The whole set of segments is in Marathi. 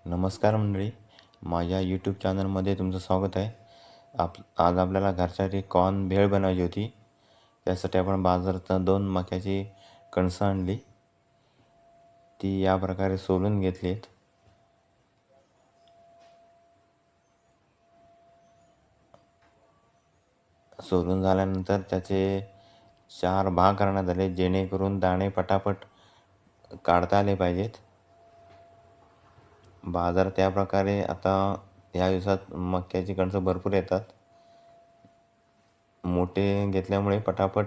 नमस्कार मंडळी, माझ्या यूट्यूब चॅनलमध्ये तुमचं स्वागत आहे. आज आपल्याला घरच्या कॉर्न भेळ बनवायची होती. त्यासाठी आपण बाजारात 2 मक्याची कणसं आणली. ती या प्रकारे सोलून घेतलीत. सोलून झाल्यानंतर त्याचे 4 भाग करण्यात आले, जेणेकरून दाणे पटापट काढता आले पाहिजेत. बाजारात या प्रकारे आता या दिवसात मक्याची कणसं भरपूर येतात. मोठे घेतल्यामुळे पटापट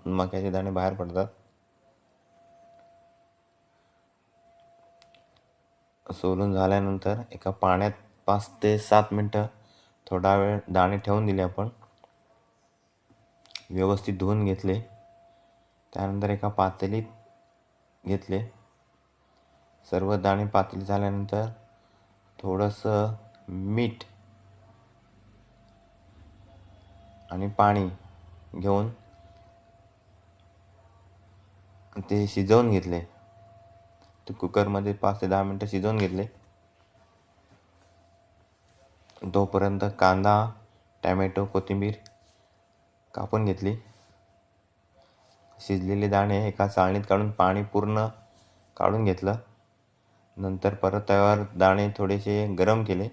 मक्याचे दाणे बाहेर पडतात. सोलून झाल्यानंतर एका पाण्यात 5 ते 7 मिनटं थोडा वेळ दाणे ठेवून दिले. आपण व्यवस्थित धुवून घेतले. त्यानंतर एका पातेलीत घेतले. सर्व दाणे पातेलीत झाल्यानंतर थोडंसं मीठ आणि पाणी घेऊन ते शिजवून घेतले. ते कुकरमध्ये 5 ते 10 मिनटं शिजवून घेतले. तोपर्यंत कांदा, टॅमॅटो, कोथिंबीर कापून घेतली. शिजलेले दाणे एका चाळणीत काढून पाणी पूर्ण काढून घेतलं. नंतर परत तव्यावर दाणे थोडेसे गरम केले.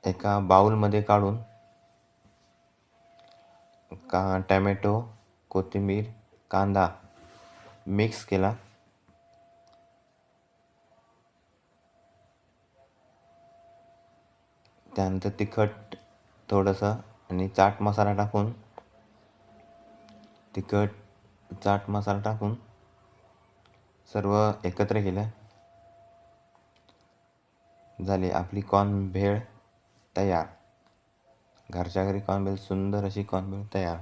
एका बाउलमध्ये काढून टॅमॅटो, कोथिंबीर, कांदा मिक्स केला. त्यानंतर तिखट थोडंसं आणि चाट मसाला टाकून सर्व एकत्र केलं. झाली आपली कॉर्न भेळ तयार. घरच्या घरी कॉर्न भेळ, सुंदर अशी कॉर्न भेळ तयार.